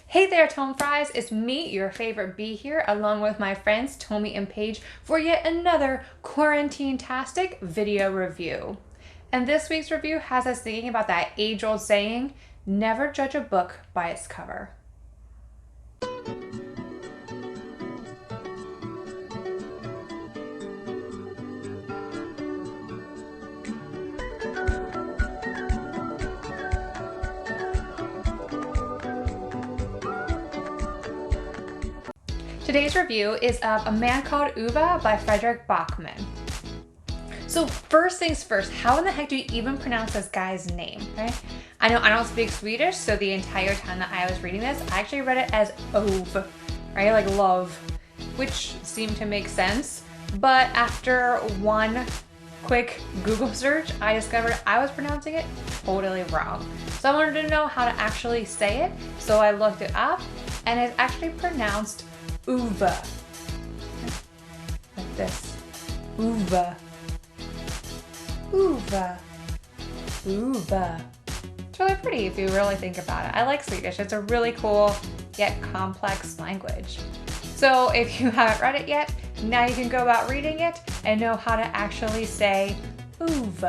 Hey there, Tome Fries. It's me, your favorite bee here, along with my friends Tommy and Paige for yet another quarantine-tastic video review. And this week's review has us thinking about that age-old saying, never judge a book by its cover. Today's review is of A Man Called Ove by Fredrik Backman. So first things first, how in the heck do you even pronounce this guy's name, right? I know I don't speak Swedish, so the entire time that I was reading this, I actually read it as Ove, right? Like love, which seemed to make sense. But after one quick Google search, I discovered I was pronouncing it totally wrong. So I wanted to know how to actually say it, so I looked it up, and it's actually pronounced Ove. Like this. Ove. Ove. Ove. It's really pretty if you really think about it. I like Swedish. It's a really cool yet complex language. So if you haven't read it yet, now you can go about reading it and know how to actually say Ove.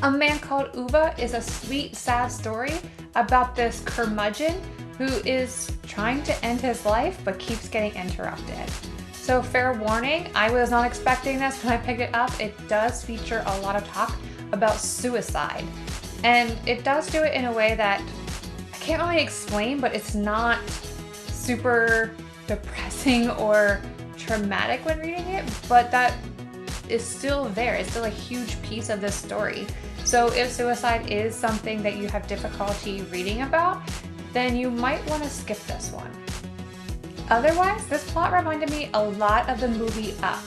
A Man Called Ove is a sweet, sad story about this curmudgeon who is trying to end his life but keeps getting interrupted. So fair warning, I was not expecting this when I picked it up. It does feature a lot of talk about suicide. And it does do it in a way that I can't really explain, but it's not super depressing or traumatic when reading it, but that is still there. It's still a huge piece of this story. So if suicide is something that you have difficulty reading about, then you might want to skip this one. Otherwise, this plot reminded me a lot of the movie Up.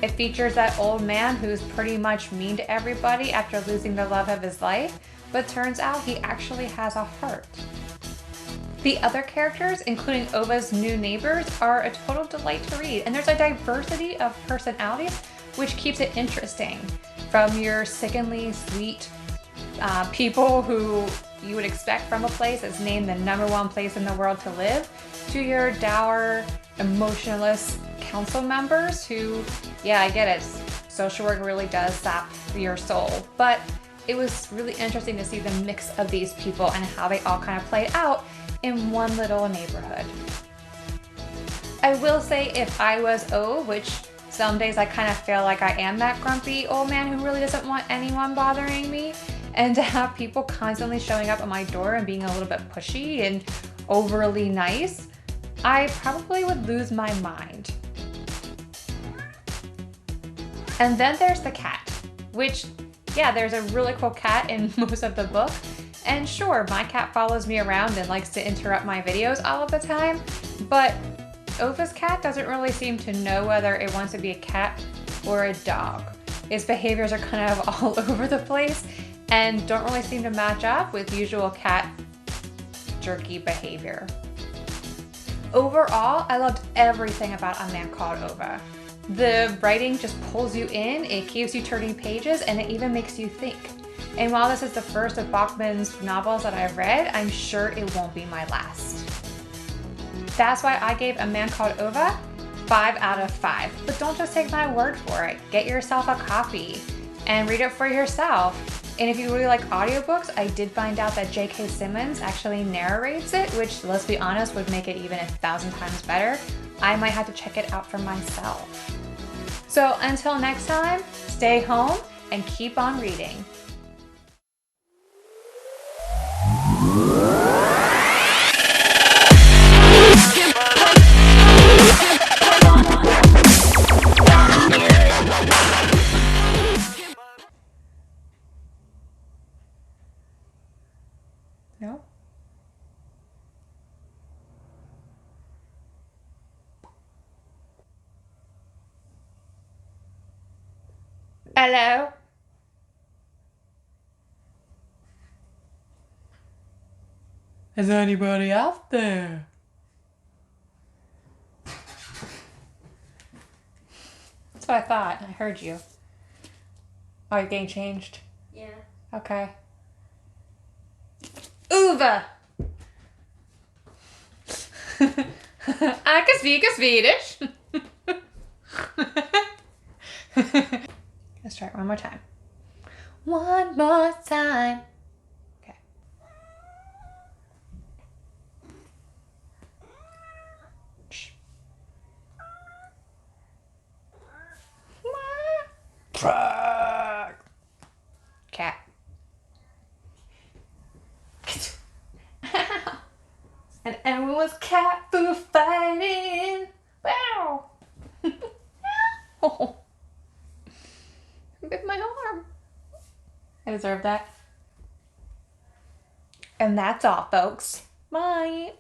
It features that old man who's pretty much mean to everybody after losing the love of his life, but turns out he actually has a heart. The other characters, including Ove's new neighbors, are a total delight to read, and there's a diversity of personalities which keeps it interesting. From your sickeningly sweet people who you would expect from a place that's named the #1 place in the world to live, to your dour, emotionless council members who, yeah, I get it, social work really does sap your soul, but it was really interesting to see the mix of these people and how they all kind of played out in one little neighborhood. I will say if I was Ove, which some days I kind of feel like I am that grumpy old man who really doesn't want anyone bothering me, and to have people constantly showing up at my door and being a little bit pushy and overly nice, I probably would lose my mind. And then there's the cat, which, yeah, there's a really cool cat in most of the book. And sure, my cat follows me around and likes to interrupt my videos all of the time, but Ove's cat doesn't really seem to know whether it wants to be a cat or a dog. Its behaviors are kind of all over the place and don't really seem to match up with usual cat jerky behavior. Overall, I loved everything about A Man Called Ove. The writing just pulls you in, it keeps you turning pages, and it even makes you think. And while this is the first of Backman's novels that I've read, I'm sure it won't be my last. That's why I gave A Man Called Ove 5 out of 5. But don't just take my word for it. Get yourself a copy and read it for yourself. And if you really like audiobooks, I did find out that J.K. Simmons actually narrates it, which, let's be honest, would make it even 1,000 times better. I might have to check it out for myself. So until next time, stay home and keep on reading. No? Hello? Is there anybody out there? That's what I thought. I heard you. Oh, you're getting changed? Yeah. Okay. Ove! I can speak a Swedish. Let's try it one more time. One more time. Okay. Shh. Cat. And everyone was cat food fighting. Wow. Oh. Bit my arm. I deserve that. And that's all, folks. Bye.